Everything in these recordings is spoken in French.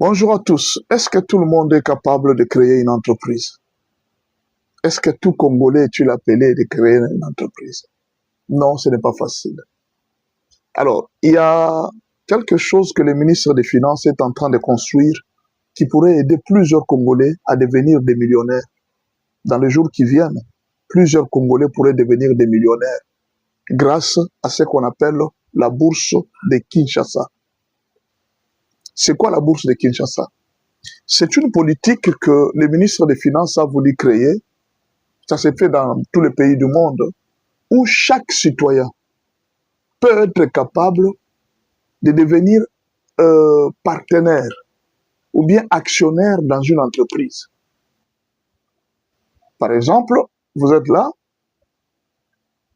Bonjour à tous. Est-ce que tout le monde est capable de créer une entreprise? Est-ce que tout Congolais est-il appelé de créer une entreprise? Non, ce n'est pas facile. Alors, il y a quelque chose que le ministre des Finances est en train de construire qui pourrait aider plusieurs Congolais à devenir des millionnaires. Dans les jours qui viennent, plusieurs Congolais pourraient devenir des millionnaires grâce à ce qu'on appelle la bourse de Kinshasa. C'est quoi la bourse de Kinshasa? C'est une politique que le ministre des Finances a voulu créer. Ça s'est fait dans tous les pays du monde, où chaque citoyen peut être capable de devenir partenaire ou bien actionnaire dans une entreprise. Par exemple, vous êtes là,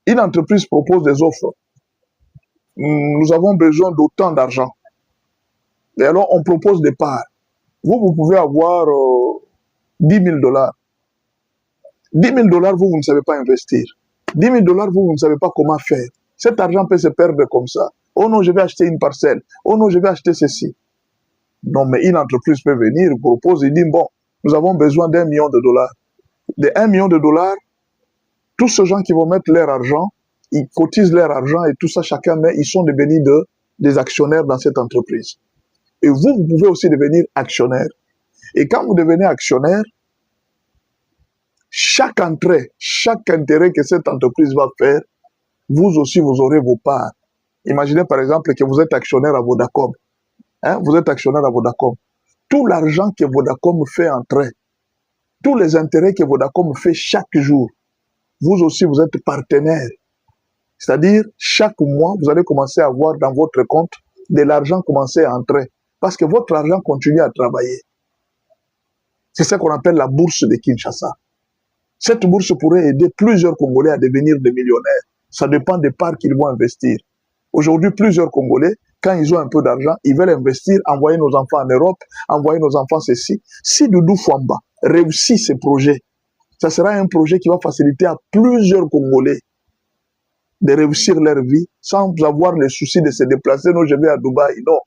une entreprise propose des offres. Nous avons besoin d'autant d'argent. Et alors, on propose des parts. Vous pouvez avoir 10 000 $. 10 000 $, vous ne savez pas investir. 10 000 $, vous ne savez pas comment faire. Cet argent peut se perdre comme ça. Oh non, je vais acheter une parcelle. Oh non, je vais acheter ceci. Non, mais une entreprise peut venir, propose et dire, bon, nous avons besoin d'1 million de $. De 1 million de $, tous ces gens qui vont mettre leur argent, ils cotisent leur argent et tout ça, chacun met, ils sont devenus des actionnaires dans cette entreprise. Et vous pouvez aussi devenir actionnaire. Et quand vous devenez actionnaire, chaque entrée, chaque intérêt que cette entreprise va faire, vous aussi, vous aurez vos parts. Imaginez par exemple que vous êtes actionnaire à Vodacom. Vous êtes actionnaire à Vodacom. Tout l'argent que Vodacom fait entrer, tous les intérêts que Vodacom fait chaque jour, vous aussi, vous êtes partenaire. C'est-à-dire, chaque mois, vous allez commencer à avoir dans votre compte de l'argent commencer à entrer. Parce que votre argent continue à travailler. C'est ce qu'on appelle la bourse de Kinshasa. Cette bourse pourrait aider plusieurs Congolais à devenir des millionnaires. Ça dépend des parts qu'ils vont investir. Aujourd'hui, plusieurs Congolais, quand ils ont un peu d'argent, ils veulent investir, envoyer nos enfants en Europe, envoyer nos enfants ceci. Si Doudou Fwamba réussit ce projet, ça sera un projet qui va faciliter à plusieurs Congolais de réussir leur vie sans avoir le souci de se déplacer. Non, je vais à Dubaï. Non.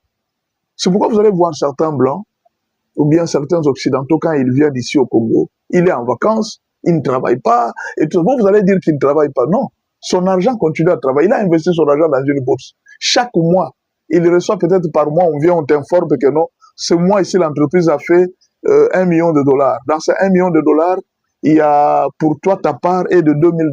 C'est pourquoi vous allez voir certains Blancs ou bien certains Occidentaux, quand ils viennent ici au Congo, il est en vacances, il ne travaille pas, et tout. Vous allez dire qu'il ne travaille pas. Non. Son argent continue à travailler. Il a investi son argent dans une bourse. Chaque mois, il reçoit peut-être par mois, on vient, on t'informe que non, ce mois ici, l'entreprise a fait 1 million de $. Dans ces 1 million de $, il y a pour toi, ta part est de 2 000 $.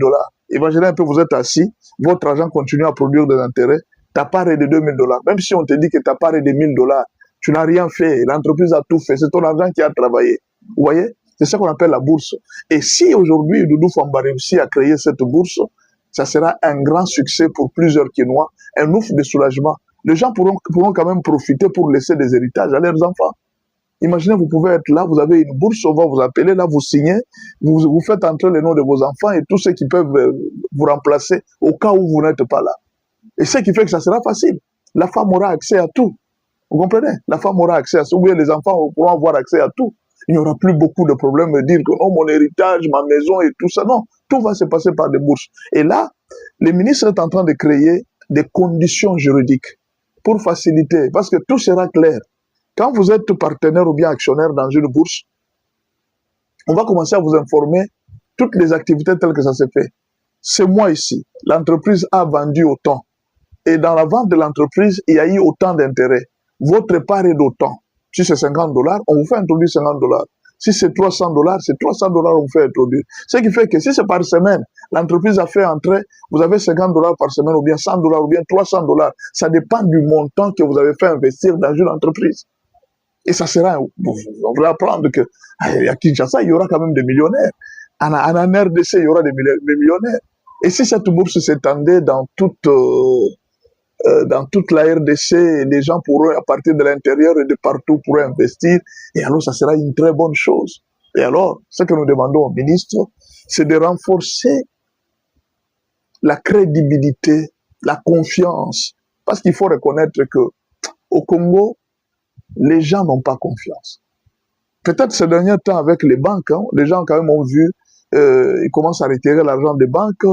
Imaginez un peu, vous êtes assis, votre argent continue à produire des intérêts, ta part est de 2 000 $. Même si on te dit que ta part est de 1 000 $, tu n'as rien fait, l'entreprise a tout fait, c'est ton argent qui a travaillé. Vous voyez? C'est ça qu'on appelle la bourse. Et si aujourd'hui, Doudou Fwamba réussit à créer cette bourse, ça sera un grand succès pour plusieurs Kinois, un ouf de soulagement. Les gens pourront quand même profiter pour laisser des héritages à leurs enfants. Imaginez, vous pouvez être là, vous avez une bourse, on va vous appeler, là vous signez, vous faites entrer les noms de vos enfants et tous ceux qui peuvent vous remplacer au cas où vous n'êtes pas là. Et ce qui fait que ça sera facile. La femme aura accès à tout. Vous comprenez? La femme aura accès à tout. Ou bien les enfants pourront avoir accès à tout. Il n'y aura plus beaucoup de problèmes de dire que non, mon héritage, ma maison et tout ça. Non, tout va se passer par des bourses. Et là, le ministre est en train de créer des conditions juridiques pour faciliter, parce que tout sera clair. Quand vous êtes partenaire ou bien actionnaire dans une bourse, on va commencer à vous informer toutes les activités telles que ça se fait. Ce mois ici, l'entreprise a vendu autant. Et dans la vente de l'entreprise, il y a eu autant d'intérêts. Votre part est d'autant. Si c'est 50 $, on vous fait introduire 50 $. Si c'est 300 $, c'est 300 $, on vous fait introduire. Ce qui fait que si c'est par semaine, l'entreprise a fait entrer, vous avez 50 $ par semaine, ou bien 100 $ ou bien 300 $. Ça dépend du montant que vous avez fait investir dans une entreprise. Et ça sera, on va apprendre que à Kinshasa, il y aura quand même des millionnaires. En RDC, il y aura des millionnaires. Et si cette bourse s'étendait dans toute la RDC, les gens pourraient, à partir de l'intérieur et de partout, pourraient investir. Et alors, ça sera une très bonne chose. Et alors, ce que nous demandons au ministre, c'est de renforcer la crédibilité, la confiance. Parce qu'il faut reconnaître que au Congo, les gens n'ont pas confiance. Peut-être ces derniers temps avec les banques, les gens quand même ont vu, ils commencent à retirer l'argent des banques,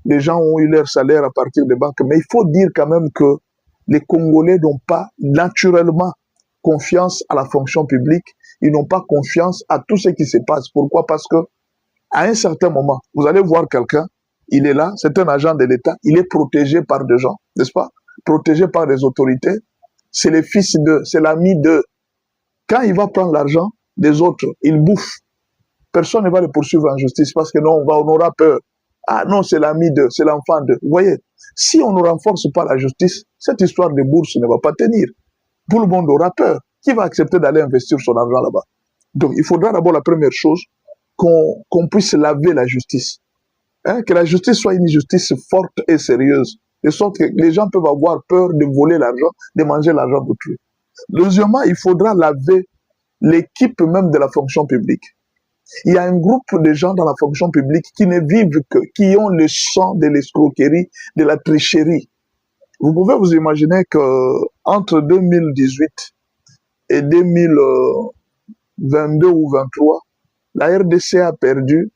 les gens ont eu leur salaire à partir des banques, mais il faut dire quand même que les Congolais n'ont pas naturellement confiance à la fonction publique, ils n'ont pas confiance à tout ce qui se passe. Pourquoi? Parce que à un certain moment, vous allez voir quelqu'un, il est là, c'est un agent de l'État, il est protégé par des gens, n'est-ce pas? Protégé par des autorités, c'est le fils d'eux, c'est l'ami d'eux. Quand il va prendre l'argent des autres, il bouffe. Personne ne va le poursuivre en justice parce que non, on aura peur. Ah non, c'est l'ami d'eux, c'est l'enfant d'eux. Vous voyez, si on ne renforce pas la justice, cette histoire de bourse ne va pas tenir. Tout le monde aura peur. Qui va accepter d'aller investir son argent là-bas? Donc, il faudra d'abord la première chose, qu'on puisse laver la justice. Hein, que la justice soit une justice forte et sérieuse, de sorte que les gens peuvent avoir peur de voler l'argent, de manger l'argent d'autrui. Deuxièmement, il faudra laver l'équipe même de la fonction publique. Il y a un groupe de gens dans la fonction publique qui ne vivent que, qui ont le sang de l'escroquerie, de la tricherie. Vous pouvez vous imaginer que entre 2018 et 2022 ou 2023, la RDC a perdu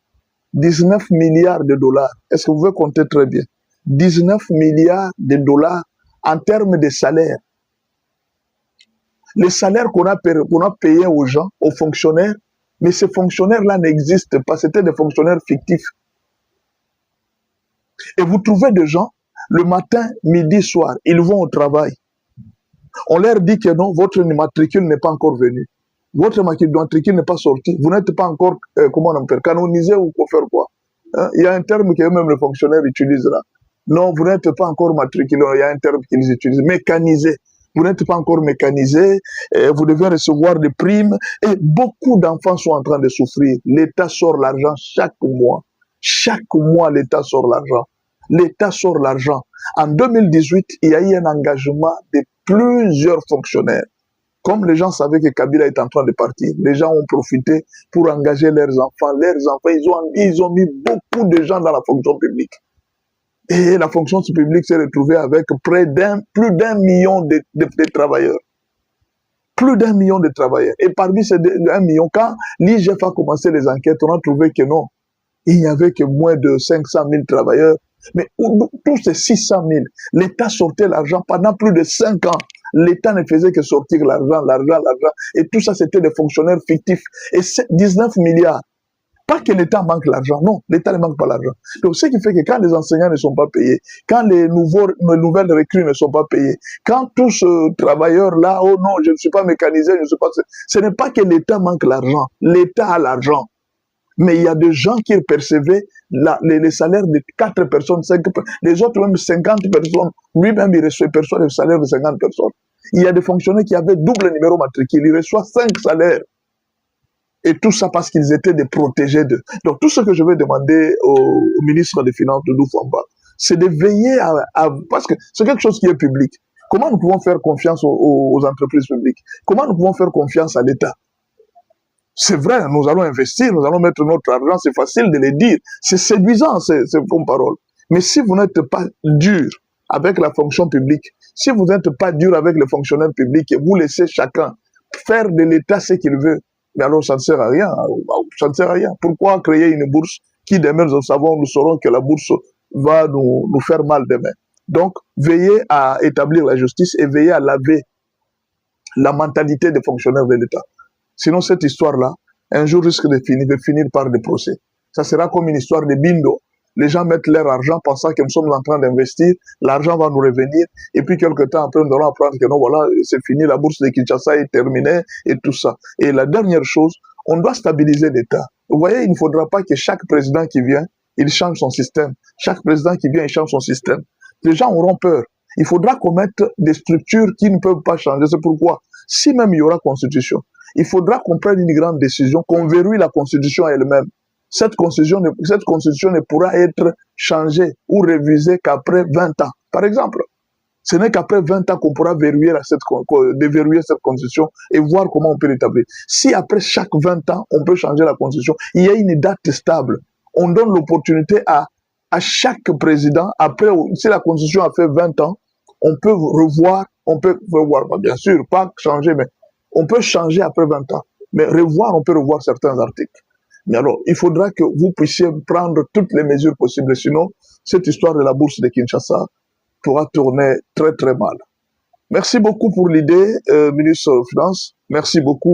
19 milliards de dollars. Est-ce que vous pouvez compter très bien? 19 milliards de dollars en termes de salaire. Les salaires qu'on a payés aux gens, aux fonctionnaires, mais ces fonctionnaires-là n'existent pas. C'était des fonctionnaires fictifs. Et vous trouvez des gens, le matin, midi, soir, ils vont au travail. On leur dit que non, votre matricule n'est pas encore venu. Votre matricule n'est pas sorti. Vous n'êtes pas encore, comment on appelle, canonisé ou pour faire quoi? Hein? Il y a un terme que même les fonctionnaires utilisent là. Non, vous n'êtes pas encore matriculé. Il y a un terme qu'ils utilisent, mécanisé. Vous n'êtes pas encore mécanisé, vous devez recevoir des primes. Et beaucoup d'enfants sont en train de souffrir. L'État sort l'argent chaque mois. Chaque mois, l'État sort l'argent. L'État sort l'argent. En 2018, il y a eu un engagement de plusieurs fonctionnaires. Comme les gens savaient que Kabila est en train de partir, les gens ont profité pour engager leurs enfants. Leurs enfants, ils ont mis beaucoup de gens dans la fonction publique. Et la fonction publique s'est retrouvée avec plus d'un million de travailleurs. Plus d'un million de travailleurs. Et parmi ces 1 million, quand l'IGF a commencé les enquêtes, on a trouvé que non, il n'y avait que moins de 500 000 travailleurs. Mais tous ces 600 000, l'État sortait l'argent pendant plus de 5 ans. L'État ne faisait que sortir l'argent. Et tout ça, c'était des fonctionnaires fictifs. Et 19 milliards. Pas que l'État manque l'argent, non, l'État ne manque pas l'argent. Donc, ce qui fait que quand les enseignants ne sont pas payés, quand les nouvelles recrues ne sont pas payées, quand tous ces travailleurs-là, oh non, je ne suis pas mécanisé, je ne suis pas... Ce n'est pas que l'État manque l'argent, l'État a l'argent. Mais il y a des gens qui percevaient les salaires de 4 personnes, 5 personnes, les autres même 50 personnes. Lui-même, il perçoit le salaire de 50 personnes. Il y a des fonctionnaires qui avaient double numéro matricule, il reçoit 5 salaires. Et tout ça parce qu'ils étaient des protégés d'eux. Donc tout ce que je vais demander au ministre des Finances, Doudou Famba, c'est de veiller parce que c'est quelque chose qui est public. Comment nous pouvons faire confiance aux entreprises publiques? Comment nous pouvons faire confiance à l'État? C'est vrai, nous allons investir, nous allons mettre notre argent, c'est facile de le dire. C'est séduisant, c'est comme parole. Mais si vous n'êtes pas dur avec la fonction publique, si vous n'êtes pas dur avec les fonctionnaires publics et vous laissez chacun faire de l'État ce qu'il veut, mais alors ça ne sert à rien. Ça ne sert à rien. Pourquoi créer une bourse qui demain nous saurons que la bourse va nous faire mal demain. Donc, veillez à établir la justice et veillez à laver la mentalité des fonctionnaires de l'État. Sinon, cette histoire-là, un jour risque de finir par des procès. Ça sera comme une histoire de bindo. Les gens mettent leur argent pensant que nous sommes en train d'investir, l'argent va nous revenir, et puis quelques temps après, nous allons apprendre que non, voilà, c'est fini, la bourse de Kinshasa est terminée, et tout ça. Et la dernière chose, on doit stabiliser l'État. Vous voyez, il ne faudra pas que chaque président qui vient, il change son système. Chaque président qui vient, il change son système. Les gens auront peur. Il faudra qu'on mette des structures qui ne peuvent pas changer. C'est pourquoi, si même il y aura constitution, il faudra qu'on prenne une grande décision, qu'on verrouille la constitution elle-même. Cette constitution ne pourra être changée ou révisée qu'après 20 ans. Par exemple, ce n'est qu'après 20 ans qu'on pourra déverrouiller cette constitution et voir comment on peut l'établir. Si après chaque 20 ans, on peut changer la constitution, il y a une date stable. On donne l'opportunité à chaque président, après, si la constitution a fait 20 ans, on peut revoir, bien sûr, pas changer, mais on peut changer après 20 ans. Mais on peut revoir certains articles. Mais alors, il faudra que vous puissiez prendre toutes les mesures possibles. Sinon, cette histoire de la bourse de Kinshasa pourra tourner très très mal. Merci beaucoup pour l'idée, ministre des Finances. Merci beaucoup.